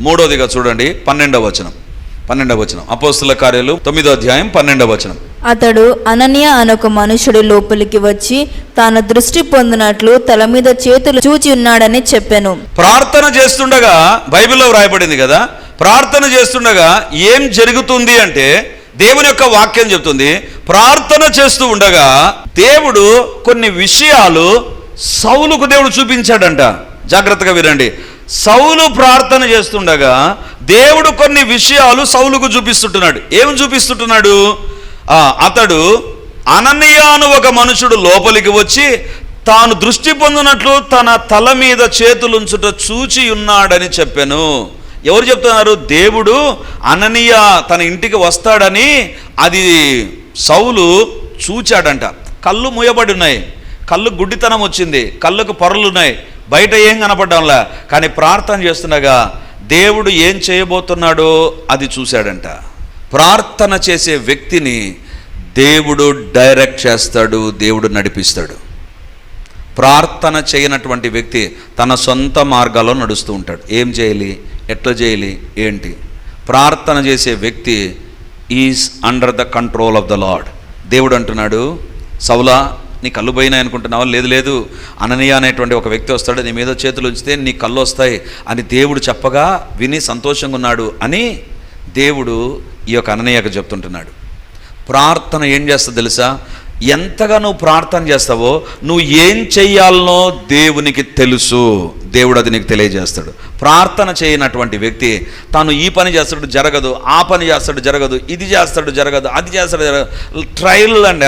మూడోదిగా చూడండి 12వ వచనం అపోస్తుల కార్యాలు 9వ అధ్యాయం 12వ వచనం. అతడు అననీయ అనొక మనుషుడు లోపలికి వచ్చి తాను దృష్టి పొందినట్లు తల మీద చేతులు చూచి ఉన్నాడని చెప్పాను. ప్రార్థన చేస్తుండగా, బైబిల్లో వ్రాయబడింది కదా, ప్రార్థన చేస్తుండగా ఏం జరుగుతుంది అంటే దేవుని యొక్క వాక్యం చెప్తుంది, ప్రార్థన చేస్తూ ఉండగా దేవుడు కొన్ని విషయాలు సౌలుకు దేవుడు చూపించాడంట. జాగ్రత్తగా వినండి. సౌలు ప్రార్థన చేస్తుండగా దేవుడు కొన్ని విషయాలు సౌలుకు చూపిస్తుంటున్నాడు. ఏమి చూపిస్తుంటున్నాడు? అతడు అననీయ అను ఒక మనుషుడు లోపలికి వచ్చి తాను దృష్టి పొందినట్లు తన తల మీద చేతులుంచుట చూచి ఉన్నాడని చెప్పాను. ఎవరు చెప్తున్నారు? దేవుడు అననీయ తన ఇంటికి వస్తాడని అది సౌలు చూచాడంట. కళ్ళు మూయబడి ఉన్నాయి, కళ్ళు గుడ్డితనం వచ్చింది, కళ్ళకు పొరలున్నాయి, బయట ఏం కనపడ్డంలా. కానీ ప్రార్థన చేస్తుండగా దేవుడు ఏం చేయబోతున్నాడో అది చూశాడంట. ప్రార్థన చేసే వ్యక్తిని దేవుడు డైరెక్ట్ చేస్తాడు, దేవుడు నడిపిస్తాడు. ప్రార్థన చేయనటువంటి వ్యక్తి తన సొంత మార్గాల్లో నడుస్తూ ఉంటాడు. ఏం చేయాలి, ఎట్లా చేయాలి, ఏంటి? ప్రార్థన చేసే వ్యక్తి is under the control of the lord. దేవుడు అంటున్నాడు, సౌలా నీ కళ్ళు పోయినాయి అనుకుంటున్నావా? లేదు, అననీయ అనేటువంటి ఒక వ్యక్తి వస్తాడు, నీ మీద చేతులు ఉంచితే నీ కళ్ళు వస్తాయి అని దేవుడు చెప్పగా విని సంతోషంగా ఉన్నాడు అని దేవుడు ఈ యొక్క అననీయకు చెప్తుంటున్నాడు. ప్రార్థన ఏం చేస్తుంది తెలుసా? ఎంతగా నువ్వు ప్రార్థన చేస్తావో నువ్వు ఏం చెయ్యాలనో దేవునికి తెలుసు. దేవుడు అది నీకు తెలియజేస్తాడు. ప్రార్థన చేయనటువంటి వ్యక్తి తాను ఈ పని చేస్తాడు జరగదు, ఆ పని చేస్తాడు జరగదు, ఇది చేస్తాడు జరగదు, అది చేస్తాడు జరగదు. Trial and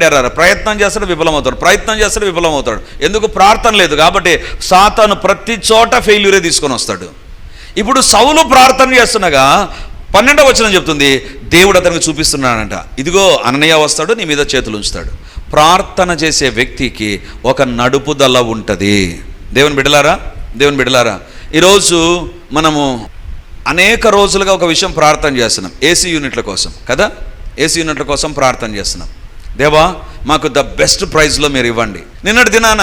error. ప్రయత్నం చేస్తాడు విఫలమవుతాడు. ఎందుకు? ప్రార్థన లేదు కాబట్టి. సాతాను ప్రతి చోట ఫెయిల్యూరే తీసుకొని వస్తాడు. ఇప్పుడు సౌలు ప్రార్థన చేస్తుండగా 12వ వచనం చెప్తుంది, దేవుడు అతనికి చూపిస్తున్నాడంట, ఇదిగో అననీయ వస్తాడు, నీ మీద చేతులు ఉంచుతాడు. ప్రార్థన చేసే వ్యక్తికి ఒక నడుపుదల ఉంటుంది. దేవుని బిడ్డలారా, ఈరోజు మనము అనేక రోజులుగా ఒక విషయం ప్రార్థన చేస్తున్నాం, ఏసీ యూనిట్ల కోసం కదా. ఏసీ యూనిట్ల కోసం ప్రార్థన చేస్తున్నాం. దేవా మాకు ద బెస్ట్ ప్రైజ్లో మీరు ఇవ్వండి. నిన్నటి దినాన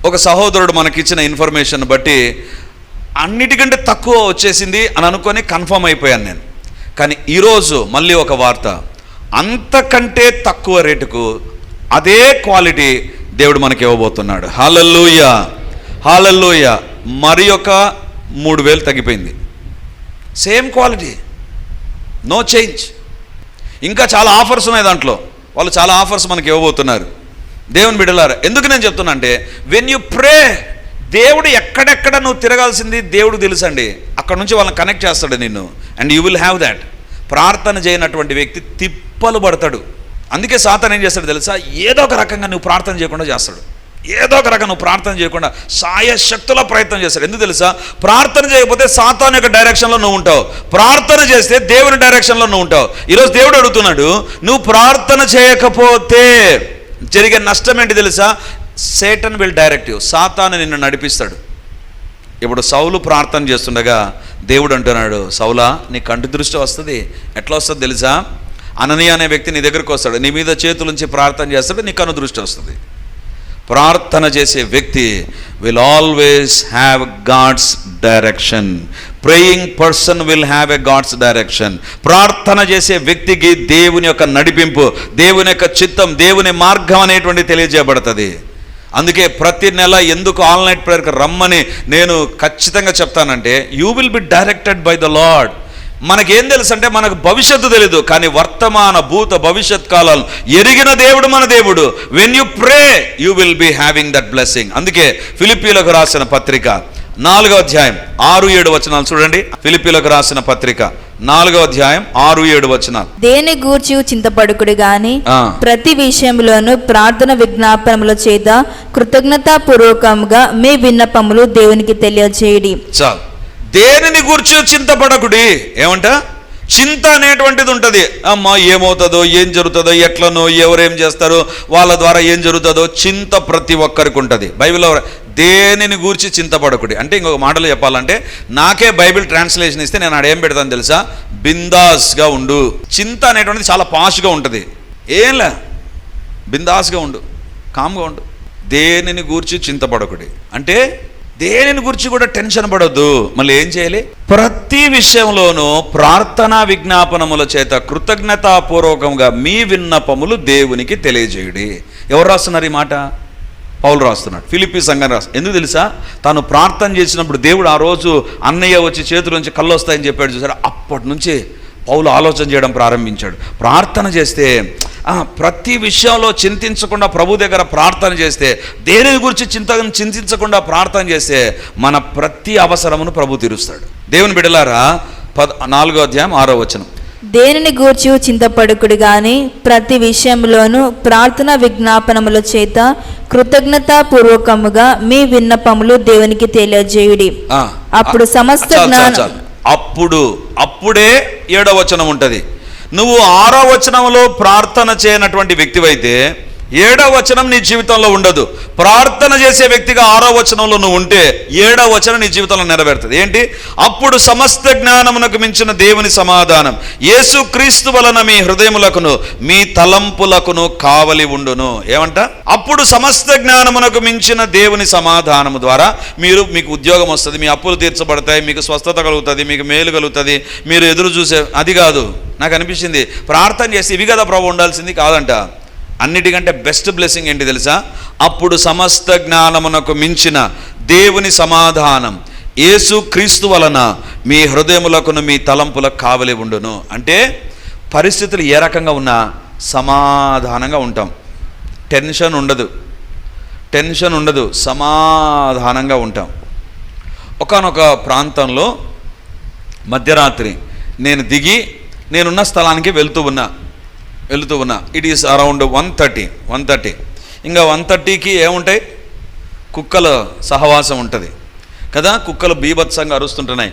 ఒక సహోదరుడు మనకిచ్చిన ఇన్ఫర్మేషన్ బట్టి అన్నిటికంటే తక్కువ వచ్చేసింది అని అనుకొని కన్ఫర్మ్ అయిపోయాను నేను. కానీ ఈరోజు మళ్ళీ ఒక వార్త, అంతకంటే తక్కువ రేటుకు అదే క్వాలిటీ దేవుడు మనకి ఇవ్వబోతున్నాడు. హల్లెలూయా. మరి ఒక 3,000 తగ్గిపోయింది, సేమ్ క్వాలిటీ, నో చేంజ్. ఇంకా చాలా ఆఫర్స్ ఉన్నాయి దాంట్లో, వాళ్ళు చాలా ఆఫర్స్ మనకి ఇవ్వబోతున్నారు. దేవుని బిడ్డలారా, ఎందుకు నేను చెప్తున్నా అంటే, వెన్ యు ప్రే, దేవుడు ఎక్కడెక్కడ నువ్వు తిరగాల్సింది దేవుడు తెలుసండి. అక్కడ నుంచి వాళ్ళని కనెక్ట్ చేస్తాడు నిన్ను, and you will have that. ప్రార్థన చేయనటువంటి వ్యక్తి తిప్పలు పడతాడు. అందుకే సాతాను ఏం చేస్తాడు తెలుసా? ఏదో ఒక రకంగా నువ్వు ప్రార్థన చేయకుండా చేస్తాడు. ఏదో ఒక రకంగా నువ్వు ప్రార్థన చేయకుండా సాయశక్తుల ప్రయత్నం చేస్తాడు. ఎందుకు తెలుసా? ప్రార్థన చేయకపోతే సాతాను యొక్క డైరెక్షన్లో నువ్వు ఉంటావు, ప్రార్థన చేస్తే దేవుని డైరెక్షన్లో నువ్వు ఉంటావు. ఈరోజు దేవుడు అడుగుతున్నాడు, నువ్వు ప్రార్థన చేయకపోతే జరిగే నష్టం ఏంటి తెలుసా? Satan will direct you. సాతాను నిన్ను నడిపిస్తాడు. ఇప్పుడు సౌలు ప్రార్థన చేస్తుండగా దేవుడు అంటున్నాడు, సౌలా నీ కంటి దృష్టి వస్తుంది. ఎట్లా వస్తుంది తెలుసా? అననీయ అనే వ్యక్తి నీ దగ్గరకు వస్తాడు, నీ మీద చేతులుంచి ప్రార్థన చేస్తాడు, నీ కన్ను దృష్టి వస్తుంది. ప్రార్థన చేసే వ్యక్తి will always have God's direction. Praying person will have a God's direction. ప్రార్థన చేసే వ్యక్తికి దేవుని యొక్క నడిపింపు, దేవుని యొక్క చిత్తం, దేవుని మార్గం అనేటువంటి తెలియజేయబడుతుంది. అందుకే ప్రతి నెల ఎందుకు ఆల్ నైట్ ప్రేయర్కి రమ్మని నేను ఖచ్చితంగా చెప్తానంటే, you will B directed by the lord. మనకేం తెలుసు అంటే మనకు భవిష్యత్తు తెలీదు, కానీ వర్తమాన భూత భవిష్యత్ కాలాలు ఎరిగిన దేవుడు మన దేవుడు. When you pray you will be having that blessing. అందుకే ఫిలిప్పీలకు రాసిన పత్రిక 4వ అధ్యాయం 6-7 వచనాలు చూడండి. ఫిలిప్పీలకు రాసిన పత్రిక 4వ అధ్యాయం 6-7 వచనాలు. దేని గూర్చి చింతపడుకుడు గాని ప్రతి విషయంలోనూ ప్రార్థన విజ్ఞాపనముల చేత కృతజ్ఞతాపూర్వకంగా మీ విన్నపములు దేవునికి తెలియజేయడి. చాలు. దేనిని గూర్చి చింతపడకుడి. ఏమంట? చింత అనేటువంటిది ఉంటుంది. అమ్మా ఏమవుతుందో, ఏం జరుగుతుందో, ఎట్లనో, ఎవరేం చేస్తారో, వాళ్ళ ద్వారా ఏం జరుగుతుందో చింత ప్రతి ఒక్కరికి ఉంటుంది. బైబిల్లో దేనిని గూర్చి చింతపడకుడి అంటే, ఇంకొక మాటలు చెప్పాలంటే, నాకే బైబిల్ ట్రాన్స్లేషన్ ఇస్తే నేను ఆడేం పెడతాను తెలుసా? బిందాస్గా ఉండు. చింత అనేటువంటిది చాలా పాష్గా ఉంటుంది. ఏంలే, బిందాస్గా ఉండు, కామ్గా ఉండు. దేనిని గూర్చి చింతపడకుడి అంటే దేనిని గురించి కూడా టెన్షన్ పడొద్దు. మళ్ళీ ఏం చేయాలి? ప్రతి విషయంలోనూ ప్రార్థనా విజ్ఞాపనముల చేత కృతజ్ఞతాపూర్వకంగా మీ విన్నపములు దేవునికి తెలియజేయుడి. ఎవరు రాస్తున్నారు ఈ మాట? పౌలు రాస్తున్నాడు. ఫిలిప్పీ సంఘం రాస్తున్నాడు. ఎందుకు తెలుసా? తాను ప్రార్థన చేసినప్పుడు దేవుడు ఆ రోజు అన్నయ్య వచ్చి చేతుల నుంచి కళ్ళు వస్తాయని చెప్పాడు చూసారా, అప్పటి నుంచి పౌలు ఆలోచన చేయడం ప్రారంభించాడు. ప్రార్థన చేస్తే ప్రతి విషయంలో చింతించకుండా ప్రభు దగ్గర ప్రార్థన చేస్తే, దేని గురించి చింతించకుండా ప్రార్థన చేస్తే మన ప్రతి అవసరమును ప్రభు తీరుస్తాడు. దేవుని బిడ్డలారా, 4వ అధ్యాయం 6వ వచనం, దేనిని గూర్చి చింతపడుకుడు గాని ప్రతి విషయంలోనూ ప్రార్థన విజ్ఞాపనముల చేత కృతజ్ఞతాపూర్వకముగా మీ విన్నపములు దేవునికి తెలియజేయుడి. అప్పుడు సమస్త జ్ఞానం. అప్పుడే 7వ వచనం ఉంటది. నువ్వు 6వ వచనంలో ప్రార్థన చేయనటువంటి వ్యక్తివైతే 7వ వచనం నీ జీవితంలో ఉండదు. ప్రార్థన చేసే వ్యక్తిగా 6వ వచనంలో నువ్వు ఉంటే 7వ వచనం నీ జీవితంలో నెరవేరుతుంది. ఏంటి? అప్పుడు సమస్త జ్ఞానమునకు మించిన దేవుని సమాధానం యేసు క్రీస్తు వలన మీ హృదయములకును మీ తలంపులకును కావలి ఉండును. ఏమంట? అప్పుడు సమస్త జ్ఞానమునకు మించిన దేవుని సమాధానము ద్వారా మీకు ఉద్యోగం వస్తుంది, మీ అప్పులు తీర్చబడతాయి, మీకు స్వస్థత కలుగుతుంది, మీకు మేలు కలుగుతుంది, మీరు ఎదురు చూసే అది కాదు. నాకు అనిపించింది ప్రార్థన చేసి ఇవి కదా ప్రభు ఉండాల్సింది కాదంట. అన్నిటికంటే బెస్ట్ బ్లెస్సింగ్ ఏంటి తెలుసా? అప్పుడు సమస్త జ్ఞానమునకు మించిన దేవుని సమాధానం యేసు క్రీస్తు వలన మీ హృదయములకును మీ తలంపులకు కావలి ఉండును. అంటే పరిస్థితులు ఏ రకంగా ఉన్నా సమాధానంగా ఉంటాం. టెన్షన్ ఉండదు, సమాధానంగా ఉంటాం. ఒకానొక ప్రాంతంలో మధ్యరాత్రి నేనున్న స్థలానికి వెళ్తూ ఉన్నా. It is around 1:30. ఇంకా 1:30కి ఏముంటాయి? కుక్కల సహవాసం ఉంటుంది కదా. కుక్కలు బీభత్సంగా అరుస్తుంటున్నాయి.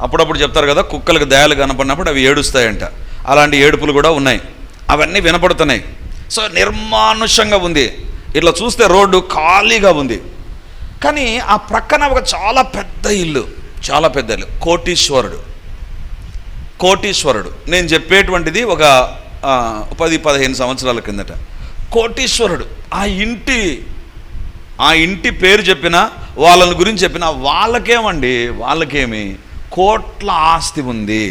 అప్పుడప్పుడు చెప్తారు కదా, కుక్కలకు దయాలు కనపడినప్పుడు అవి ఏడుస్తాయంట. అలాంటి ఏడుపులు కూడా ఉన్నాయి. అవన్నీ వినపడుతున్నాయి. సో నిర్మానుషంగా ఉంది. ఇట్లా చూస్తే రోడ్డు ఖాళీగా ఉంది. కానీ ఆ ప్రక్కన ఒక చాలా పెద్ద ఇల్లు. కోటీశ్వరుడు. నేను చెప్పేటువంటిది ఒక 10-15 సంవత్సరాల కిందట. కోటీశ్వరుడు. ఆ ఇంటి పేరు చెప్పినా, వాళ్ళని గురించి చెప్పినా వాళ్ళకేమి కోట్ల ఆస్తి ఉంది.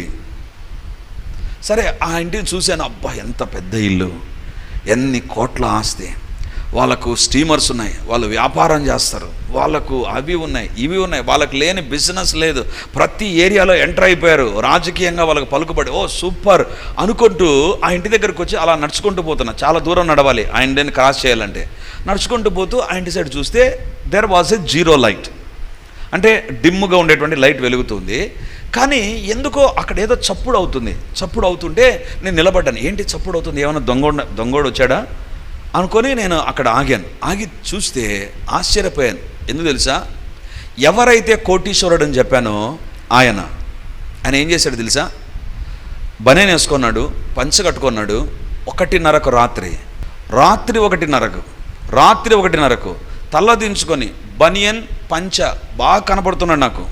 సరే, ఆ ఇంటిని చూశాను. అబ్బా, ఎంత పెద్ద ఇల్లు, ఎన్ని కోట్ల ఆస్తి. వాళ్ళకు స్టీమర్స్ ఉన్నాయి, వాళ్ళు వ్యాపారం చేస్తారు, వాళ్ళకు అవి ఉన్నాయి, ఇవి ఉన్నాయి, వాళ్ళకి లేని బిజినెస్ లేదు. ప్రతి ఏరియాలో ఎంటర్ అయిపోయారు. రాజకీయంగా వాళ్ళకి పలుకుబడి. ఓ సూపర్ అనుకుంటూ ఆ ఇంటి దగ్గరికి వచ్చి అలా నడుచుకుంటూ పోతున్నా. చాలా దూరం నడవాలి ఆ ఇంటిని క్రాస్ చేయాలంటే. నడుచుకుంటూ పోతూ ఆ ఇంటి సైడ్ చూస్తే there was a zero light. అంటే డిమ్గా ఉండేటువంటి లైట్ వెలుగుతుంది. కానీ ఎందుకో అక్కడ ఏదో చప్పుడు అవుతుంటే నేను నిలబడ్డాను. ఏంటి చప్పుడు అవుతుంది? ఏమైనా దొంగోడు వచ్చాడా అనుకొని నేను అక్కడ ఆగి చూస్తే ఆశ్చర్యపోయాను. ఎందుకు తెలుసా? ఎవరైతే కోటీశ్వరుడు అని చెప్పానో ఆయన ఏం చేశాడు తెలుసా? బనేన్ వేసుకున్నాడు, పంచ కట్టుకున్నాడు. 1:30కు రాత్రి 1:30కు తల్ల దించుకొని బనియన్ పంచ బాగా కనపడుతున్నాడు నాకు.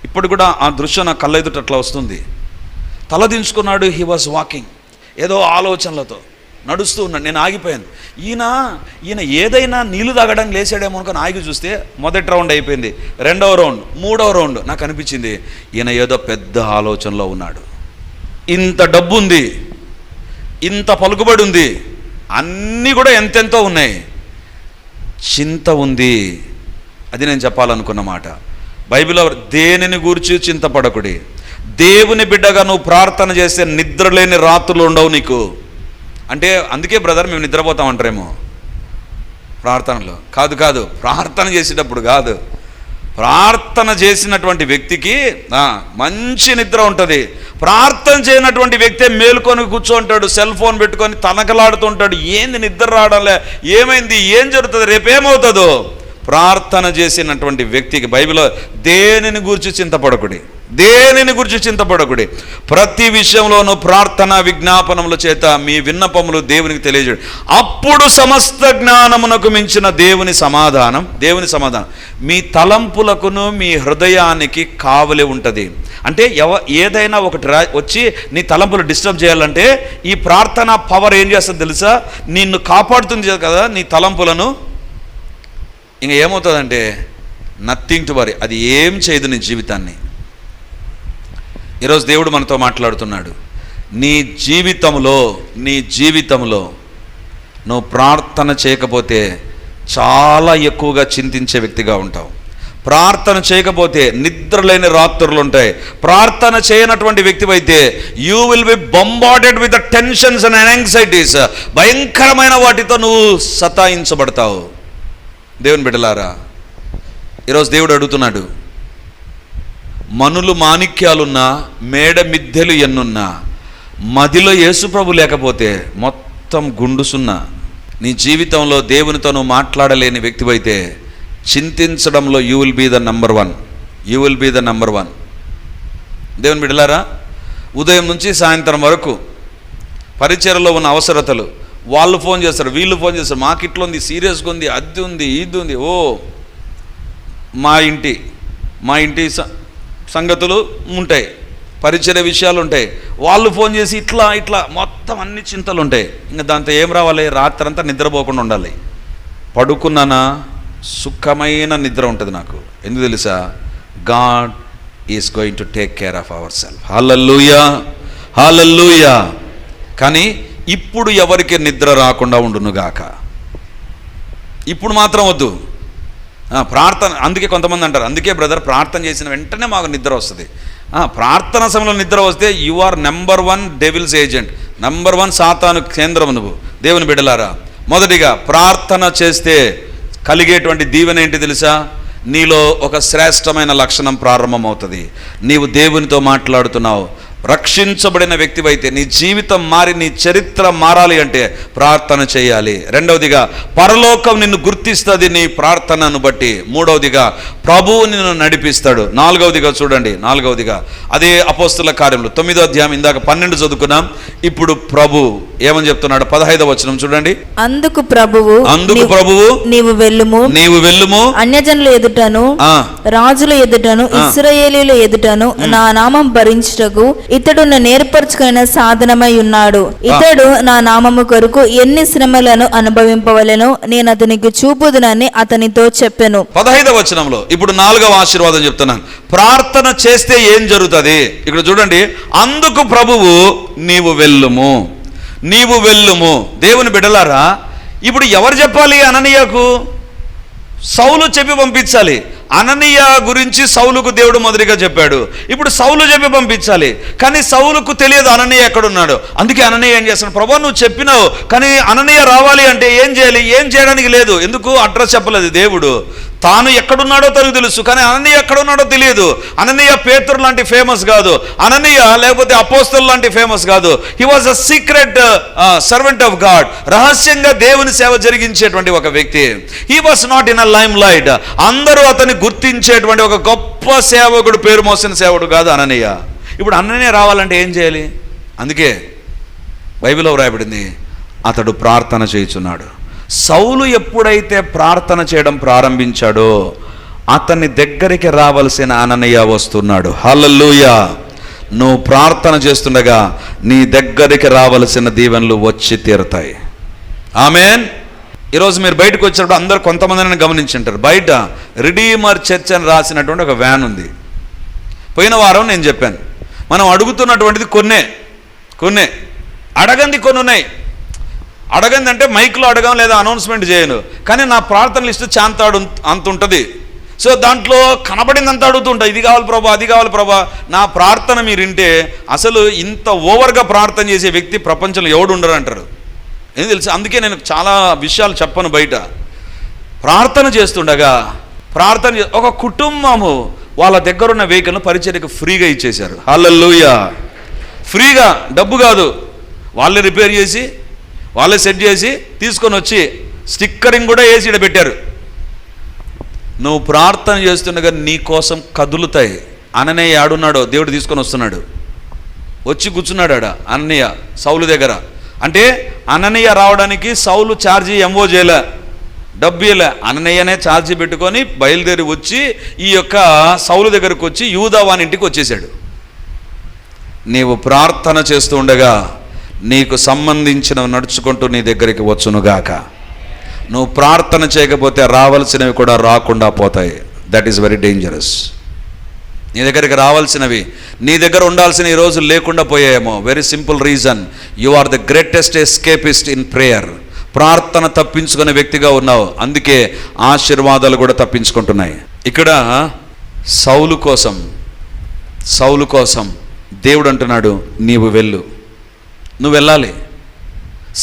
ఇప్పుడు కూడా ఆ దృశ్యం నా కళ్ళ ఎదుట అట్లా వస్తుంది. తల దించుకున్నాడు. He was walking. ఏదో ఆలోచనలతో నడుస్తూ ఉన్నాడు. నేను ఆగిపోయాను. ఈయన ఏదైనా నీళ్లు తాగడానికి లేచాడేమో అనుకుని ఆగి చూస్తే మొదటి రౌండ్ అయిపోయింది, 2వ రౌండ్, 3వ రౌండ్. నాకు అనిపించింది ఈయన ఏదో పెద్ద ఆలోచనలో ఉన్నాడు. ఇంత డబ్బు ఉంది, ఇంత పలుకుబడి ఉంది, అన్నీ కూడా ఎంతెంతో ఉన్నాయి, చింత ఉంది. అది నేను చెప్పాలనుకున్న మాట. బైబిల్లో దేనిని గూర్చి చింతపడకుడి. దేవుని బిడ్డగా నువ్వు ప్రార్థన చేస్తే నిద్రలేని రాత్రులు ఉండవు నీకు. అంటే అందుకే బ్రదర్ మేము నిద్రపోతామంటారేమో ప్రార్థనలో. కాదు, ప్రార్థన చేసేటప్పుడు కాదు. ప్రార్థన చేసినటువంటి వ్యక్తికి మంచి నిద్ర ఉంటుంది. ప్రార్థన చేయనటువంటి వ్యక్తి మేలుకొని కూర్చోంటాడు, సెల్ ఫోన్ పెట్టుకొని తనకలాడుతుంటాడు. ఏంది నిద్ర రావడంలే, ఏమైంది, ఏం జరుగుతుంది, రేపేమవుతుందో. ప్రార్థన చేసినటువంటి వ్యక్తికి బైబిల్లో దేనిని గురించి చింతపడకుడి, ప్రతి విషయంలోనూ ప్రార్థన విజ్ఞాపనముల చేత మీ విన్నపములు దేవునికి తెలియజేయండి. అప్పుడు సమస్త జ్ఞానమునకు మించిన దేవుని సమాధానం మీ తలంపులకును మీ హృదయానికి కావలి ఉంటుంది. అంటే ఏదైనా ఒకటి వచ్చి నీ తలంపులు డిస్టర్బ్ చేయాలంటే ఈ ప్రార్థన పవర్ ఏం చేస్తుంది తెలుసా? నిన్ను కాపాడుతుంది కదా నీ తలంపులను. ఇంక ఏమవుతుందంటే నథింగ్ టు వరీ. అది ఏం చేయదు నీ జీవితాన్ని. ఈరోజు దేవుడు మనతో మాట్లాడుతున్నాడు. నీ జీవితంలో నువ్వు ప్రార్థన చేయకపోతే చాలా ఎక్కువగా చింతించే వ్యక్తిగా ఉంటావు. ప్రార్థన చేయకపోతే నిద్రలేని రాత్రులు ఉంటాయి. ప్రార్థన చేయనటువంటి వ్యక్తివైతే you will be bombarded with the tensions and anxieties. భయంకరమైన వాటితో నువ్వు సతాయించబడతావు. దేవుని బిడ్డలారా, ఈరోజు దేవుడు అడుగుతున్నాడు, మనులు మాణిక్యాలున్నా మేడ మిద్దెలు ఎన్నున్నా మదిలో యేసుప్రభు లేకపోతే మొత్తం గుండుసున్నా. నీ జీవితంలో దేవునితో నువ్వు మాట్లాడలేని వ్యక్తివైతే చింతించడంలో you will be the number one. దేవుని బిడ్డలారా, ఉదయం నుంచి సాయంత్రం వరకు పరిచర్యలో ఉన్న అవసరతలు, వాళ్ళు ఫోన్ చేస్తారు, వీళ్ళు ఫోన్ చేస్తారు, మాకు ఇట్లా ఉంది, సీరియస్గా ఉంది, అది ఉంది, ఇది ఉంది. ఓ మా ఇంటి సంగతులు ఉంటాయి, పరిచర్య విషయాలు ఉంటాయి. వాళ్ళు ఫోన్ చేసి ఇట్లా మొత్తం అన్ని చింతలు ఉంటాయి. ఇంకా దాంతో ఏం రావాలి? రాత్రంతా నిద్రపోకుండా ఉండాలి. పడుకున్నానా సుఖమైన నిద్ర ఉంటుంది నాకు. ఎందుకు తెలుసా? God is going to take care of our self. Hallelujah. కానీ ఇప్పుడు ఎవరికి నిద్ర రాకుండా ఉండునుగాక. ఇప్పుడు మాత్రం వద్దు. ప్రార్థన, అందుకే కొంతమంది అంటారు, అందుకే బ్రదర్ ప్రార్థన చేసిన వెంటనే మాకు నిద్ర వస్తుంది. ప్రార్థన సమయంలో నిద్ర వస్తే you are number 1 devil's agent, number 1 సాతాను కేంద్రం నువ్వు. దేవుని బిడ్డలారా, మొదటిగా ప్రార్థన చేస్తే కలిగేటువంటి దీవెన ఏంటి తెలుసా? నీలో ఒక శ్రేష్టమైన లక్షణం ప్రారంభమవుతుంది. నీవు దేవునితో మాట్లాడుతున్నావు. రక్షించబడిన వ్యక్తివైతే నీ జీవితం మారి నీ చరిత్ర మారాలి అంటే ప్రార్థన చేయాలి. రెండవదిగా పరలోకం నిన్ను గుర్తిస్తుంది నీ ప్రార్థనను బట్టి. మూడవదిగా ప్రభువు నిన్ను నడిపిస్తాడు. నాలుగవదిగా చూడండి, అదే అపోస్తుల కార్యములు 9వ అధ్యాయం ఇందాక 12 చదువుకున్నాం. ఇప్పుడు ప్రభు ఏమని చెప్తున్నాడు? 15వ వచనం చూడండి. అందుకు ప్రభువు నీవు వెళ్ళుము అన్యజనుల ఎదుటను రాజుల ఎదుటను ఇశ్రాయేలీయుల ఎదుటను నా నామం భరించుటకు ఇతడు నేర్పరచుకున్న సాధనమై ఉన్నాడు. ఇతడు నా నామము కొరకు ఎన్ని శ్రమలను అనుభవింపవలెనో నేను అతనికి చూపుదునని అతనితో చెప్పెను. 15వ వచనంలో ఇప్పుడు 4వ ఆశీర్వాదం చెప్తున్నాను. ప్రార్థన చేస్తే ఏం జరుగుతుంది? ఇక్కడ చూడండి. అందుకు ప్రభువు నీవు వెళ్ళుము. దేవుని బిడ్డలారా, ఇప్పుడు ఎవరు చెప్పాలి? అననీయకు సౌలు చెప్పి పంపించాలి. అననీయ గురించి సౌలుకు దేవుడు మొదటిగా చెప్పాడు. ఇప్పుడు సౌలు చెప్పి పంపించాలి. కానీ సౌలుకు తెలియదు అననీయ ఎక్కడున్నాడు. అందుకే అననీయ ఏం చేస్తాడు? ప్రభు నువ్వు చెప్పినావు, కానీ అననీయ రావాలి అంటే ఏం చేయాలి? ఏం చేయడానికి లేదు. ఎందుకు? అడ్రస్ చెప్పలేదు దేవుడు. తాను ఎక్కడున్నాడో తనకు తెలుసు, కానీ అననీయ ఎక్కడున్నాడో తెలియదు. అననీయ పేతురు లాంటి ఫేమస్ కాదు. అననీయ లేకపోతే అపోస్తలు లాంటి ఫేమస్ కాదు. He was a secret servant of God. రహస్యంగా దేవుని సేవ జరిగించేటువంటి ఒక వ్యక్తి. He was not in a lime light. అందరూ అతన్ని గుర్తించేటువంటి ఒక గొప్ప సేవకుడు, పేరు మోసిన సేవకుడు కాదు అననీయ. ఇప్పుడు అననీయ రావాలంటే ఏం చేయాలి? అందుకే బైబిల్లో వ్రాయబడింది, అతడు ప్రార్థన చేయుచున్నాడు. సౌలు ఎప్పుడైతే ప్రార్థన చేయడం ప్రారంభించాడో అతని దగ్గరికి రావలసిన అననీయ వస్తున్నాడు. హల్లెలూయా. నువ్వు ప్రార్థన చేస్తుండగా నీ దగ్గరికి రావలసిన దీవెనలు వచ్చి తీరుతాయి. ఆమేన్. ఈరోజు మీరు బయటకు వచ్చినప్పుడు అందరు కొంతమందిని గమనించుంటారు. బయట రిడీమర్ చర్చ్ అని రాసినటువంటి ఒక వ్యాన్ ఉంది. పోయిన వారం నేను చెప్పాను, మనం అడుగుతున్నటువంటిది కొన్నే అడగంది కొన్ని ఉన్నాయి. అడగంది అంటే మైక్లో అడగం లేదా అనౌన్స్మెంట్ చేయను, కానీ నా ప్రార్థన లిస్టు చాంతాడు అంత ఉంటుంది. సో దాంట్లో కనబడిందంత అడుగుతుంటా, ఇది కావాలి ప్రభా, అది కావాలి ప్రభా. నా ప్రార్థన మీరు వింటే అసలు ఇంత ఓవర్గా ప్రార్థన చేసే వ్యక్తి ప్రపంచంలో ఎవడు ఉండరు అంటారు. ఏం తెలుసు? అందుకే నేను చాలా విషయాలు చెప్పను బయట. ప్రార్థన చేస్తుండగా ఒక కుటుంబము వాళ్ళ దగ్గరున్న వెహికల్ను పరిచర్యకు ఫ్రీగా ఇచ్చేశారు. హల్లెలూయా. ఫ్రీగా, డబ్బు కాదు. వాళ్ళే రిపేర్ చేసి, వాళ్ళే సెట్ చేసి తీసుకొని వచ్చి స్టిక్కరింగ్ కూడా వేసి ఇక్కడ పెట్టారు. నువ్వు ప్రార్థన చేస్తుండగా నీ కోసం కదులుతాయి. అననీయ ఆడున్నాడో దేవుడు తీసుకొని వస్తున్నాడు. వచ్చి కూర్చున్నాడు ఆడ అననీయ సౌలు దగ్గర. అంటే అననీయ రావడానికి సౌలు ఛార్జీ ఎంఓ చేయలే, డబ్బు ఇలే. అననీయనే ఛార్జీ పెట్టుకొని బయలుదేరి వచ్చి ఈ యొక్క సౌలు దగ్గరకు వచ్చి యూదావాని ఇంటికి వచ్చేసాడు. నీవు ప్రార్థన చేస్తూ ఉండగా నీకు సంబంధించిన నడుచుకుంటూ నీ దగ్గరికి వచ్చునుగాక. నువ్వు ప్రార్థన చేయకపోతే రావాల్సినవి కూడా రాకుండా పోతాయి. That is very dangerous. నీ దగ్గరికి రావాల్సినవి నీ దగ్గర ఉండాల్సిన ఈ రోజు లేకుండా పోయాయేమో. Very simple reason, you are the greatest escapist in prayer. ప్రార్థన తప్పించుకునే వ్యక్తిగా ఉన్నావు, అందుకే ఆశీర్వాదాలు కూడా తప్పించుకుంటున్నాయి. ఇక్కడ సౌలు కోసం దేవుడు అంటున్నాడు, నీవు వెళ్ళు, నువ్వు వెళ్ళాలి.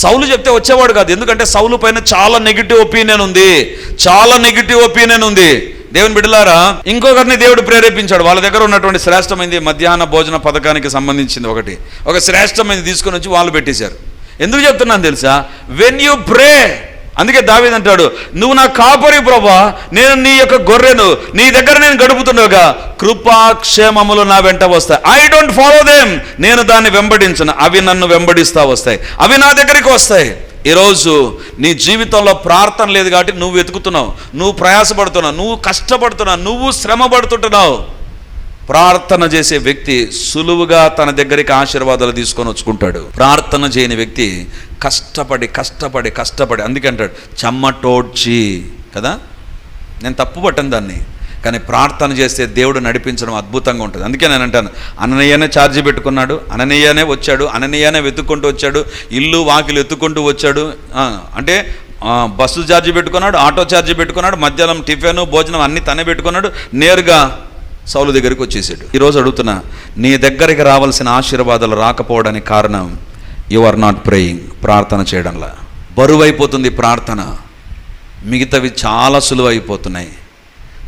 సౌలు చెప్తే వచ్చేవాడు కాదు, ఎందుకంటే సౌలు పైన చాలా నెగిటివ్ ఒపీనియన్ ఉంది. దేవుని బిడ్డలారా, ఇంకొకరిని దేవుడు ప్రేరేపించాడు. వాళ్ళ దగ్గర ఉన్నటువంటి శ్రేష్టమైనది మధ్యాహ్న భోజన పథకానికి సంబంధించింది ఒక శ్రేష్టమైనది తీసుకొని వచ్చి వాళ్ళు పెట్టేశారు. ఎందుకు చెప్తున్నాను తెలుసా? వెన్ యూ ప్రే, అందుకే దావీదు అంటాడు, నువ్వు నా కాపరి ప్రభువా, నేను నీ యొక్క గొర్రెను, నీ దగ్గర నేను గడుపుతుండగా కృపాక్షేమములు నా వెంట వస్తాయి. ఐ డోంట్ ఫాలో దెమ్, నేను దాన్ని వెంబడించను, అవి నన్ను వెంబడిస్తా వస్తాయి, అవి నా దగ్గరికి వస్తాయి. ఈరోజు నీ జీవితంలో ప్రార్థన లేదు కాబట్టి నువ్వు వెతుకుతున్నావు, నువ్వు ప్రయాసపడుతున్నావు, నువ్వు కష్టపడుతున్నావు, నువ్వు శ్రమ పడుతుంటున్నావు. ప్రార్థన చేసే వ్యక్తి సులువుగా తన దగ్గరికి ఆశీర్వాదాలు తీసుకొని వచ్చుకుంటాడు. ప్రార్థన చేయని వ్యక్తి కష్టపడి అందుకే అంటాడు చెమ్మటోడ్చి కదా. నేను తప్పు పట్టను దాన్ని, కానీ ప్రార్థన చేస్తే దేవుడు నడిపించడం అద్భుతంగా ఉంటుంది. అందుకే నేను అంటాను, అననీయనే ఛార్జీ పెట్టుకున్నాడు, అననీయనే వచ్చాడు, అననీయనే వెతుక్కుంటూ వచ్చాడు, ఇల్లు వాకిలు ఎత్తుకుంటూ వచ్చాడు. అంటే బస్సు ఛార్జీ పెట్టుకున్నాడు, ఆటో ఛార్జీ పెట్టుకున్నాడు, మధ్యాహ్నం టిఫిన్ భోజనం అన్నీ తనే పెట్టుకున్నాడు, నేరుగా సౌలు దగ్గరికి వచ్చేసాడు. ఈరోజు అడుగుతున్నా, నీ దగ్గరికి రావాల్సిన ఆశీర్వాదాలు రాకపోవడానికి కారణం యు ఆర్ నాట్ ప్రేయింగ్. ప్రార్థన చేయడంలా బరువు అయిపోతుంది ప్రార్థన, మిగతావి చాలా సులువు అయిపోతున్నాయి.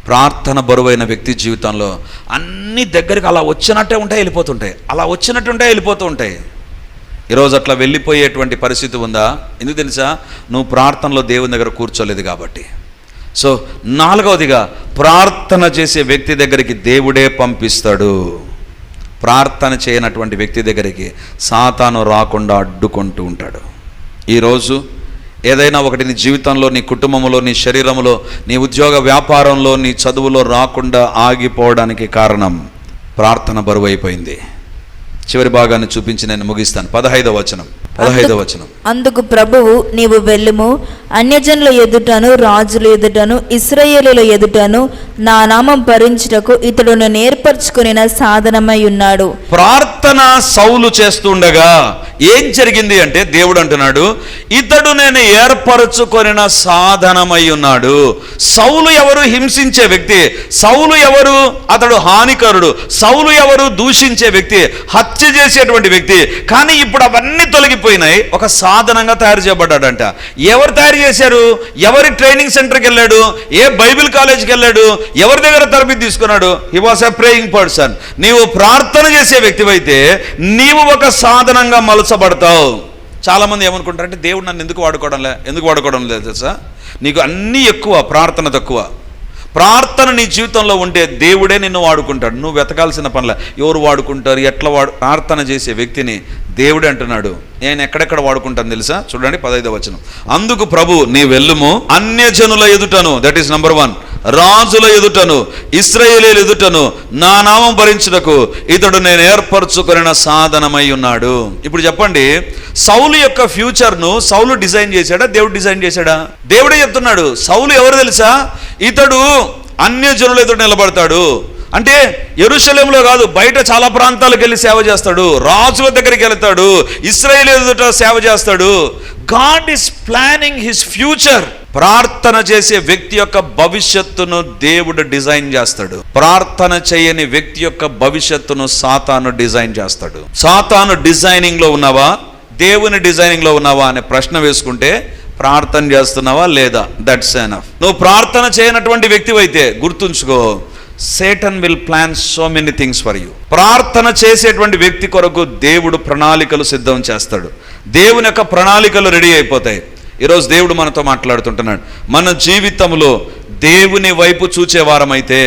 ప్రార్థన బరువైన వ్యక్తి జీవితంలో అన్ని దగ్గరికి అలా వచ్చినట్టే ఉంటాయి, వెళ్ళిపోతూ ఉంటాయి. ఈరోజు అట్లా వెళ్ళిపోయేటువంటి పరిస్థితి ఉందా? ఎందుకు తెలుసా? నువ్వు ప్రార్థనలో దేవుని దగ్గర కూర్చోలేదు కాబట్టి. సో 4వదిగా, ప్రార్థన చేసే వ్యక్తి దగ్గరికి దేవుడే పంపిస్తాడు. ప్రార్థన చేయనటువంటి వ్యక్తి దగ్గరికి సాతాను రాకుండా అడ్డుకుంటూ ఉంటాడు. ఈరోజు ఏదైనా ఒకటి నీ జీవితంలో, నీ కుటుంబంలో, నీ శరీరంలో, నీ ఉద్యోగ వ్యాపారంలో, నీ చదువులో రాకుండా ఆగిపోవడానికి కారణం ప్రార్థన బరువు అయిపోయింది. చివరి భాగాన్ని చూపించి నేను ముగిస్తాను. 15వ వచనం. అందుకు ప్రభువు, నీవు వెళ్ళుము, అన్యజనుల ఎదుటను రాజుల ఎదుటను ఇశ్రాయేలీయుల ఎదుటను నా నామం భరించుటకు ఇతడును నేర్పరచుకొనిన సాధనమై ఉన్నాడు. ప్రార్థన సౌలు చేస్తుండగా ఏం జరిగింది అంటే, దేవుడు అంటున్నాడు, ఇతడు నేను ఏర్పరచుకొనిన సాధనమై ఉన్నాడు. సౌలు ఎవరు? హింసించే వ్యక్తి. సౌలు ఎవరు? అతడు హానికరుడు. సౌలు ఎవరు? దూషించే వ్యక్తి, హత్య చేసేటువంటి వ్యక్తి. కానీ ఇప్పుడు అవన్నీ తొలగిపోయినాయి, ఒక సాధనంగా తయారు చేయబడ్డాడంట. ఎవరు తయారు చేశారు? ఎవరి ట్రైనింగ్ సెంటర్కి వెళ్ళాడు? ఏ బైబిల్ కాలేజ్కి వెళ్ళాడు? ఎవరి దగ్గర తరబితి తీసుకున్నాడు? He was a praying person. నీవు ప్రార్థన చేసే వ్యక్తివైతే నీవు ఒక సాధనంగా మలచబడతావు. చాలామంది ఏమనుకుంటారంటే, దేవుడు నన్ను ఎందుకు వాడుకోవడం లేదు తెలుసా? నీకు అన్నీ ఎక్కువ, ప్రార్థన తక్కువ. ప్రార్థన నీ జీవితంలో ఉంటే దేవుడే నిన్ను వాడుకుంటాడు. నువ్వు వెతకాల్సిన పనుల. ఎవరు వాడుకుంటారు, ఎట్లా ప్రార్థన చేసే వ్యక్తిని దేవుడు అంటున్నాడు, నేను ఎక్కడెక్కడ వాడుకుంటాను తెలుసా? చూడండి 15వ వచనం. అందుకు ప్రభు, నీ వెళ్ళుము, అన్యజనుల ఎదుటను, దట్ ఈస్ నంబర్ 1, రాజుల ఎదుటను ఇశ్రాయేలీయుల ఎదుటను నా నామం భరించుటకు ఇతడు నేను ఏర్పరచుకొనిన సాధనమై ఉన్నాడు. ఇప్పుడు చెప్పండి, సౌలు యొక్క ఫ్యూచర్ను సౌలు డిజైన్ చేశాడా, దేవుడు డిజైన్ చేశాడా? దేవుడే చెప్తున్నాడు. సౌలు ఎవరు తెలుసా? ఇతడు అన్యజనుల ఎదుట నిలబడతాడు. అంటే యెరూషలేములో కాదు, బయట చాలా ప్రాంతాలకు వెళ్ళి సేవ చేస్తాడు, రాజుల దగ్గరికి వెళ్తాడు, ఇశ్రాయేలు ఎదుట సేవ చేస్తాడు. God is planning his future. ప్రార్థన చేసే వ్యక్తి యొక్క భవిష్యత్తును దేవుడు డిజైన్ చేస్తాడు. ప్రార్థన చేయని వ్యక్తి యొక్క భవిష్యత్తును సాతాను డిజైన్ చేస్తాడు. సాతాను డిజైనింగ్ లో ఉన్నావా, దేవుని డిజైనింగ్ లో ఉన్నావా అనే ప్రశ్న వేసుకుంటే ప్రార్థన చేస్తున్నావా లేదా? That's enough. నువ్వు ప్రార్థన చేయనటువంటి వ్యక్తివైతే గుర్తుంచుకో, Satan will plan so many things for you. ప్రార్థన చేసేటువంటి వ్యక్తి కొరకు దేవుడు ప్రణాళికలు సిద్ధం చేస్తాడు. దేవుని యొక్క ప్రణాళికలు రెడీ అయిపోతాయి. ఈరోజు దేవుడు మనతో మాట్లాడుతుంటున్నాడు. మన జీవితంలో దేవుని వైపు చూచేవారమైతే,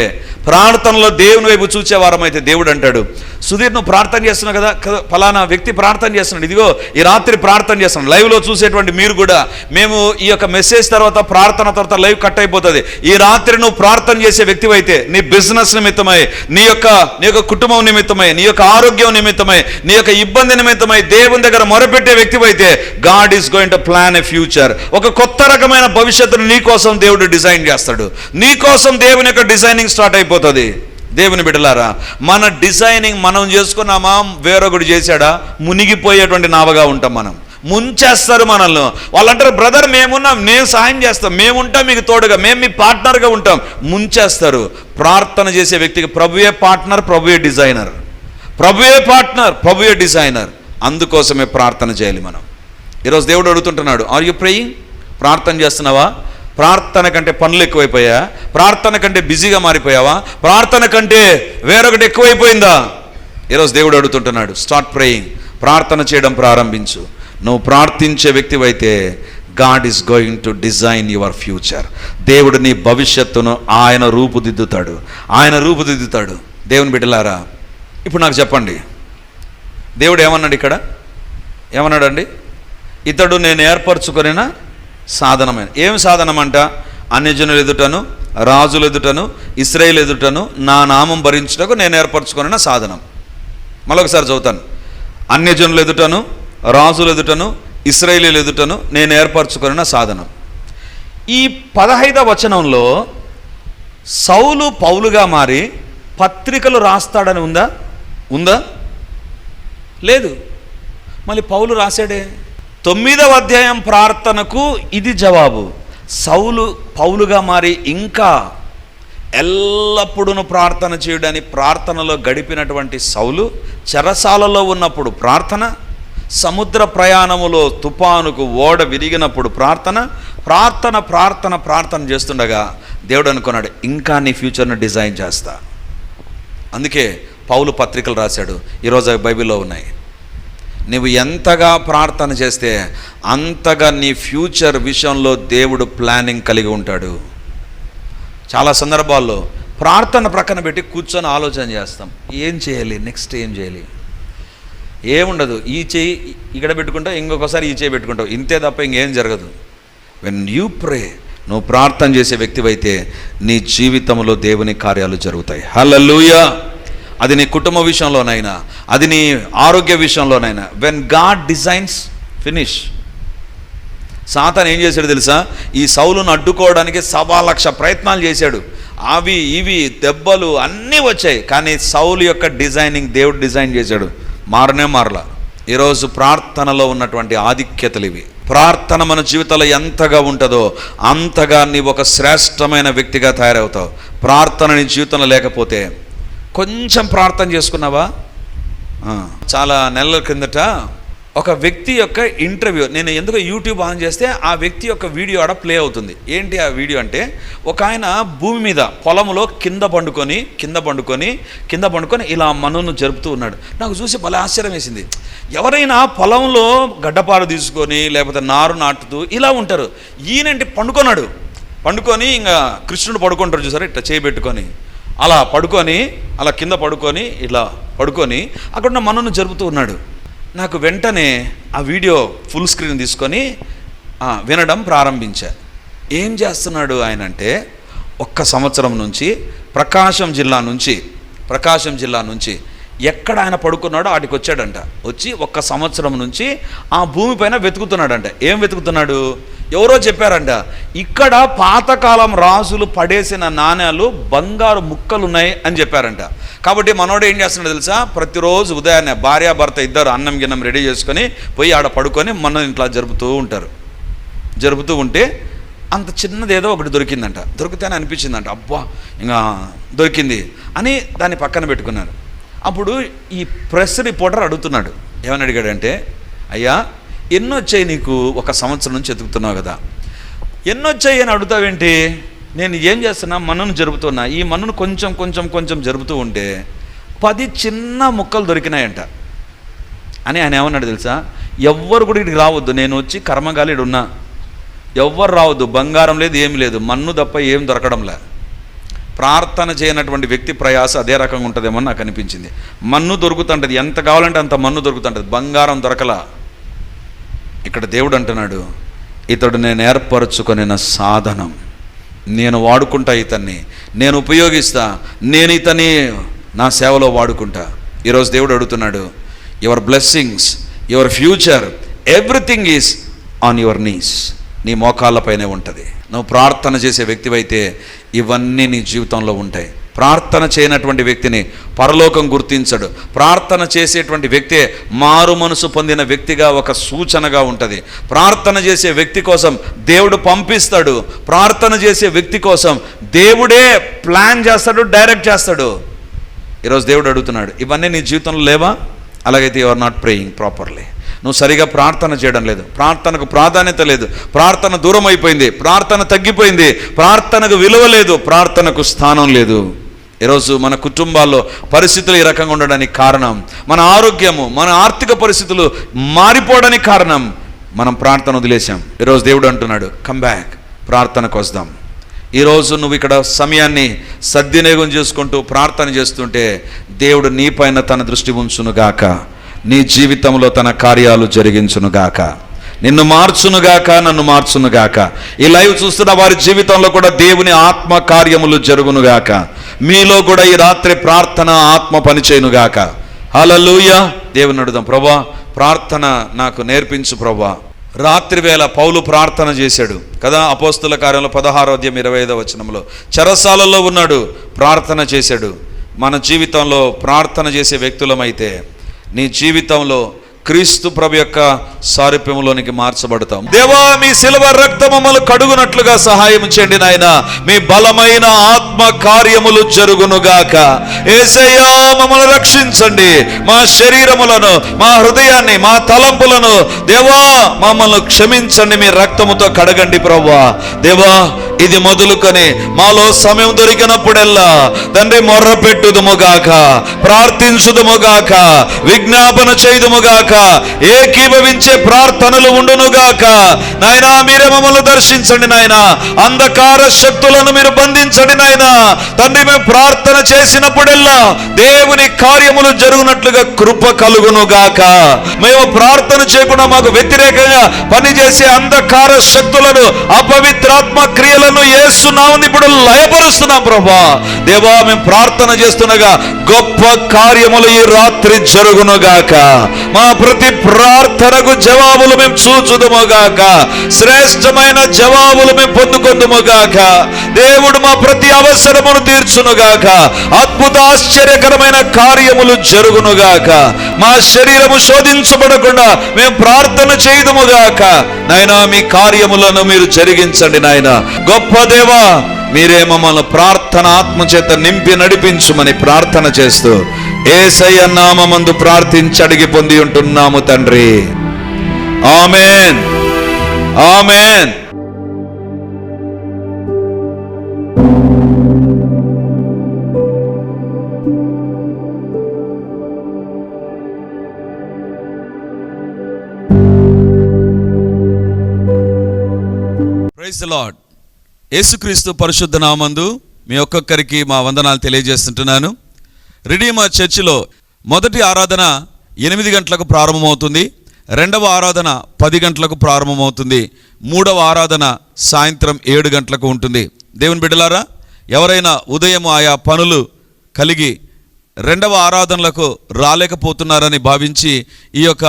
ప్రార్థనలో దేవుని వైపు చూచేవారమైతే దేవుడు అంటాడు, సుధీర్ నువ్వు ప్రార్థన చేస్తున్నావు కదా, ఫలానా వ్యక్తి ప్రార్థన చేస్తున్నాడు, ఇదిగో ఈ రాత్రి ప్రార్థన చేస్తున్నాడు. లైవ్లో చూసేటువంటి మీరు కూడా, మేము ఈ యొక్క మెసేజ్ తర్వాత ప్రార్థన తర్వాత లైవ్ కట్ అయిపోతుంది. ఈ రాత్రి నువ్వు ప్రార్థన చేసే వ్యక్తి అయితే, నీ బిజినెస్ నిమిత్తమై, నీ యొక్క కుటుంబం నిమిత్తమై, నీ యొక్క ఆరోగ్యం నిమిత్తమై, నీ యొక్క ఇబ్బంది నిమిత్తమై దేవుని దగ్గర మొరపెట్టే వ్యక్తి అయితే, God is going to plan a future. ఒక కొత్త రకమైన భవిష్యత్తును నీ కోసం దేవుడు డిజైన్ చేస్తాడు. నీ కోసం దేవుని యొక్క డిజైనింగ్ స్టార్ట్ అయిపోతుంది. దేవుని బిడ్డలారా, మన డిజైనింగ్ మనం చేసుకున్నామా, వేరొకడు చేశాడా, మునిగిపోయేటువంటి నావగా ఉంటాం మనం. ముంచేస్తారు మనల్ని. వాళ్ళు అంటారు, బ్రదర్ మేమున్నాం, నేను సాయం చేస్తాం, మేముంటాం మీకు తోడుగా, మేము మీ పార్ట్నర్గా ఉంటాం. ముంచేస్తారు. ప్రార్థన చేసే వ్యక్తికి ప్రభువే పార్ట్నర్, ప్రభువే డిజైనర్. ప్రభువే పార్ట్నర్, ప్రభువే డిజైనర్. అందుకోసమే ప్రార్థన చేయాలి మనం. ఈరోజు దేవుడు అడుగుతుంటున్నాడు, ఆర్ యు ప్రేయింగ్? ప్రార్థన చేస్తున్నావా? ప్రార్థన కంటే పనులు ఎక్కువైపోయా? ప్రార్థన కంటే బిజీగా మారిపోయావా? ప్రార్థన కంటే వేరొకటి ఎక్కువైపోయిందా? ఈరోజు దేవుడు అడుగుతుంటున్నాడు, స్టార్ట్ ప్రేయింగ్. ప్రార్థన చేయడం ప్రారంభించు. నువ్వు ప్రార్థించే వ్యక్తివైతే God is going to design your future. దేవుడు నీ భవిష్యత్తును ఆయన రూపుదిద్దుతాడు, ఆయన రూపుదిద్దుతాడు. దేవుని బిడ్డలారా, ఇప్పుడు నాకు చెప్పండి, దేవుడు ఏమన్నాడు ఇక్కడ? ఏమన్నాడండి? ఇతడు నేను ఏర్పరచుకొనిన సాధనమైన. ఏం సాధనమంట? అన్యజనుల ఎదుటను, రాజుల ఎదుటను, ఇశ్రాయేలు ఎదుటను నా నామం భరించుటకు నేను ఏర్పరచుకొనిన సాధనం. మరొకసారి చదువుతాను. అన్యజనుల ఎదుటను, రాజుల ఎదుటను, ఇశ్రాయేలు ఎదుటను నేను ఏర్పరచుకొనిన సాధనం. ఈ 15వ వచనంలో సౌలు పౌలుగా మారి పత్రికలు రాస్తాడని ఉందా? లేదు. మళ్ళీ పౌలు రాశాడే. 9వ అధ్యాయం ప్రార్థనకు ఇది జవాబు. సౌలు పౌలుగా మారి ఇంకా ఎల్లప్పుడూ ప్రార్థన చేయడానికి ప్రార్థనలో గడిపినటువంటి సౌలు చెరసాలలో ఉన్నప్పుడు ప్రార్థన, సముద్ర ప్రయాణములో తుఫానుకు ఓడ విరిగినప్పుడు ప్రార్థన, ప్రార్థన ప్రార్థన ప్రార్థన చేస్తుండగా దేవుడు అనుకున్నాడు, ఇంకా నీ ఫ్యూచర్ను డిజైన్ చేస్తా. అందుకే పౌలు పత్రికలు రాశాడు. ఈరోజు బైబిల్లో ఉన్నాయి. నువ్వు ఎంతగా ప్రార్థన చేస్తే అంతగా నీ ఫ్యూచర్ విషయంలో దేవుడు ప్లానింగ్ కలిగి ఉంటాడు. చాలా సందర్భాల్లో ప్రార్థన ప్రక్కన పెట్టి కూర్చొని ఆలోచన చేస్తాం, ఏం చేయాలి, నెక్స్ట్ ఏం చేయాలి. ఏముండదు, ఈ చేయి ఇక్కడ పెట్టుకుంటావు, ఇంకొకసారి ఈ చేయి పెట్టుకుంటావు, ఇంతే తప్ప ఇంకేం జరగదు. వెన్ యూ ప్రే, నువ్వు ప్రార్థన చేసే వ్యక్తివైతే నీ జీవితంలో దేవుని కార్యాలు జరుగుతాయి. హల్లెలూయా. అది నీ కుటుంబ విషయంలోనైనా, అది నీ ఆరోగ్య విషయంలోనైనా. When God designs, finish. సాతాను ఏం చేశాడు తెలుసా? ఈ సౌలును అడ్డుకోవడానికి 1,00,000 ప్రయత్నాలు చేశాడు. అవి ఇవి దెబ్బలు అన్నీ వచ్చాయి. కానీ సౌలు యొక్క డిజైనింగ్ దేవుడు డిజైన్ చేశాడు, మారలా. ఈరోజు ప్రార్థనలో ఉన్నటువంటి ఆధిక్యతలు ఇవి. ప్రార్థన మన జీవితంలో ఎంతగా ఉంటుందో అంతగా నీవు ఒక శ్రేష్టమైన వ్యక్తిగా తయారవుతావు. ప్రార్థన నీ జీవితంలో లేకపోతే, కొంచెం ప్రార్థన చేసుకున్నావా? చాలా నెలల కిందట ఒక వ్యక్తి యొక్క ఇంటర్వ్యూ, నేను ఎందుకు యూట్యూబ్ ఆన్ చేస్తే ఆ వ్యక్తి యొక్క వీడియో ఆడ ప్లే అవుతుంది. ఏంటి ఆ వీడియో అంటే, ఒక ఆయన భూమి మీద పొలంలో కింద పండుకొని ఇలా మనును జరుపుతూ ఉన్నాడు. నాకు చూసి భలే ఆశ్చర్యం వేసింది. ఎవరైనా పొలంలో గడ్డపారు తీసుకొని లేకపోతే నారు నాటుతూ ఇలా ఉంటారు. ఈయనంటే పండుకొని ఇంకా కృష్ణుడు పడుకుంటారు చూసారా, ఇట్లా చేయబెట్టుకొని అలా కింద పడుకొని అక్కడ ఉన్న మనును జరుపుతూ ఉన్నాడు. నాకు వెంటనే ఆ వీడియో ఫుల్ స్క్రీన్ తీసుకొని వినడం ప్రారంభించా. ఏం చేస్తున్నాడు ఆయన అంటే, 1 సంవత్సరం నుంచి ప్రకాశం జిల్లా నుంచి ఎక్కడ ఆయన పడుకున్నాడో వాటికి వచ్చాడంట. వచ్చి 1 సంవత్సరం నుంచి ఆ భూమిపైన వెతుకుతున్నాడంట. ఏం వెతుకుతున్నాడు? ఎవరో చెప్పారంట, ఇక్కడ పాతకాలం రాజులు పడేసిన నాణ్యాలు, బంగారు ముక్కలు ఉన్నాయి అని చెప్పారంట. కాబట్టి మనోడు ఏం చేస్తున్నాడు తెలుసా? ప్రతిరోజు ఉదయాన్నే భార్యాభర్త ఇద్దరు అన్నం గిన్నం రెడీ చేసుకొని పోయి ఆడ పడుకొని మన ఇంట్లో జరుపుతూ ఉంటే అంత చిన్నది ఏదో ఒకటి దొరికిందంట. దొరికితేనే అనిపించిందంట, అబ్బా ఇంకా దొరికింది అని దాన్ని పక్కన పెట్టుకున్నారు. అప్పుడు ఈ ప్రెస్ రిపోర్టర్ అడుగుతున్నాడు. ఏమని అడిగాడంటే, అయ్యా ఎన్నొచ్చాయి నీకు? 1 సంవత్సరం నుంచి ఎదుగుతున్నావు కదా, ఎన్నొచ్చాయి అని అడుగుతావేంటి? నేను ఏం చేస్తున్నా, మన్నును జరుపుతున్నా. ఈ మన్నును కొంచెం జరుపుతూ ఉంటే 10 చిన్న ముక్కలు దొరికినాయంట అని ఆయన ఏమన్నాడు తెలుసా? ఎవ్వరు కూడా ఇక్కడికి రావద్దు, నేను వచ్చి కర్మగాలిడు ఉన్నా, ఎవ్వరు రావద్దు, బంగారం లేదు ఏమి లేదు, మన్ను తప్ప ఏం దొరకడంలే. ప్రార్థన చేయనటువంటి వ్యక్తి ప్రయాస అదే రకంగా ఉంటుందేమో నాకు అనిపించింది. మన్ను దొరుకుతుంటుంది, ఎంత కావాలంటే అంత మన్ను దొరుకుతుంటుంది, బంగారం దొరకలా. ఇక్కడ దేవుడు అంటున్నాడు, ఇతడు నేను ఏర్పరచుకొనిన సాధనం, నేను వాడుకుంటా, ఇతన్ని నేను ఉపయోగిస్తా, నేను ఇతన్ని నా సేవలో వాడుకుంటా. ఈరోజు దేవుడు అడుగుతున్నాడు, your blessings, your future, everything is on your knees. నీ మోకాళ్ళపైనే ఉంటుంది. నువ్వు ప్రార్థన చేసే వ్యక్తివైతే ఇవన్నీ నీ జీవితంలో ఉంటాయి. ప్రార్థన చేయనటువంటి వ్యక్తిని పరలోకం గుర్తించడు. ప్రార్థన చేసేటువంటి వ్యక్తే మారు మనసు పొందిన వ్యక్తిగా ఒక సూచనగా ఉంటుంది. ప్రార్థన చేసే వ్యక్తి కోసం దేవుడు పంపిస్తాడు. ప్రార్థన చేసే వ్యక్తి కోసం దేవుడే ప్లాన్ చేస్తాడు, డైరెక్ట్ చేస్తాడు. ఈరోజు దేవుడు అడుగుతున్నాడు, ఇవన్నీ నీ జీవితంలో లేవా? అలాగైతే you are not praying properly. నువ్వు సరిగా ప్రార్థన చేయడం లేదు, ప్రార్థనకు ప్రాధాన్యత లేదు, ప్రార్థన దూరం అయిపోయింది, ప్రార్థన తగ్గిపోయింది, ప్రార్థనకు విలువ లేదు, ప్రార్థనకు స్థానం లేదు. ఈరోజు మన కుటుంబాల్లో పరిస్థితులు ఈ రకంగా ఉండడానికి కారణం, మన ఆరోగ్యము, మన ఆర్థిక పరిస్థితులు మారిపోవడానికి కారణం మనం ప్రార్థన వదిలేసాం. ఈరోజు దేవుడు అంటున్నాడు, కమ్ బ్యాక్, ప్రార్థనకు వస్తాం. ఈరోజు నువ్వు ఇక్కడ సమయాన్ని సద్వినియోగం చేసుకుంటూ ప్రార్థన చేస్తుంటే దేవుడు నీ పైన తన దృష్టి ఉంచునుగాక, నీ జీవితంలో తన కార్యాలు జరిగించునుగాక, నిన్ను మార్చునుగాక, నన్ను మార్చునుగాక. ఈ లైవ్ చూస్తున్న వారి జీవితంలో కూడా దేవుని ఆత్మ కార్యములు జరుగునుగాక. మీలో కూడా ఈ రాత్రి ప్రార్థన ఆత్మ పనిచేయునుగాక. హల్లెలూయా. దేవుని అడుగుదాం, ప్రభువా ప్రార్థన నాకు నేర్పించు ప్రభువా. రాత్రి వేళ పౌలు ప్రార్థన చేశాడు కదా, అపోస్తుల కార్యంలో 16:25 చెరసాలలో ఉన్నాడు, ప్రార్థన చేశాడు. మన జీవితంలో ప్రార్థన చేసే వ్యక్తులమైతే నీ జీవితంలో క్రీస్తు ప్రభు యొక్క సారూప్యములోనికి మార్చబడతాం. దేవా, మీ శిలువ రక్తం మమ్మల్ని కడుగునట్లుగా సహాయం చేయండి నాయన. మీ బలమైన ఆత్మ కార్యములు జరుగునుగాక. యేసయ్యా, మమ్మల్ని రక్షించండి. మా శరీరములను, మా హృదయాన్ని, మా తలంపులను దేవా మమ్మల్ని క్షమించండి. మీ రక్తముతో కడగండి ప్రభువా. దేవా, ఇది మొదలుకొని మాలో సమయం దొరికినప్పుడెల్లా తండ్రి మొర్ర పెట్టుదుముగాక, ప్రార్థించుదుముగాక, విజ్ఞాపన చేయుదుముగాక, ఏకీభవించే ప్రార్థనలు ఉండునుగాక. నాయనా, మీరే మమ్మల్ని దర్శించండి నాయనా. అంధకార శక్తులను మీరు బంధించండి నాయనా. తండ్రి, మేము ప్రార్థన చేసినప్పుడెల్లా దేవుని కార్యములు జరుగునట్లుగా కృప కలుగునుగాక. మేము ప్రార్థన చేయకుండా మాకు వ్యతిరేకంగా పనిచేసే అంధకార శక్తులను, అపవిత్రాత్మ క్రియలను యేసు నామమున ఇప్పుడు లయపరుస్తున్నాం ప్రభువా. దేవా, మేము ప్రార్థన చేస్తుండగా గొప్ప కార్యములు ఈ రాత్రి జరుగునుగాక. మా ప్రతి ప్రార్థనకు జవాబులు మేము చూచుదుముగాక, శ్రేష్టమైన జవాబులు మేము పొందుకొందుముగాక. దేవుడు మా ప్రతి అవసరమును తీర్చునుగాక. అద్భుత ఆశ్చర్యకరమైన కార్యములు జరుగునుగాక. మా శరీరము శోధించబడకుండా మేము ప్రార్థన చేయుదుముగాక. నాయనా, మీ కార్యములను మీరు జరిగించండి నాయనా. గొప్ప దేవా, మీరే మమ్మల్ని ప్రార్థన ఆత్మచేత నింపి నడిపించుమని ప్రార్థన చేస్తూ యేసయ్య నామమందు ప్రార్థించి అడిగి పొంది ఉంటున్నాము తండ్రి. Amen, amen. Praise the Lord. యేసుక్రీస్తు పరిశుద్ధ నామందు మీ ఒక్కొక్కరికి మా వందనాలు తెలియజేస్తుంటున్నాను. రిడీమర్ చర్చిలో మొదటి ఆరాధన 8 గంటలకు ప్రారంభమవుతుంది, రెండవ ఆరాధన 10 గంటలకు ప్రారంభమవుతుంది, మూడవ ఆరాధన సాయంత్రం 7 గంటలకు ఉంటుంది. దేవుని బిడ్డలారా, ఎవరైనా ఉదయం ఆయా పనులు కలిగి రెండవ ఆరాధనలకు రాలేకపోతున్నారని భావించి ఈ యొక్క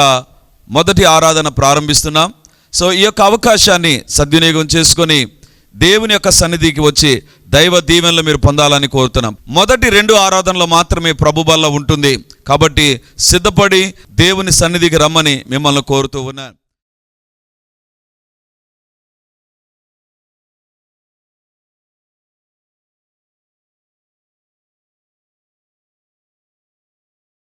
మొదటి ఆరాధన ప్రారంభిస్తున్నాం. సో ఈ యొక్క అవకాశాన్ని సద్వినియోగం చేసుకొని దేవుని యొక్క సన్నిధికి వచ్చి దైవ దీవెనలు మీరు పొందాలని కోరుతున్నాం. మొదటి 2 ఆరాధనలు మాత్రమే ప్రభు బల్ల ఉంటుంది కాబట్టి సిద్ధపడి దేవుని సన్నిధికి రమ్మని మిమ్మల్ని కోరుతూ ఉన్నాను.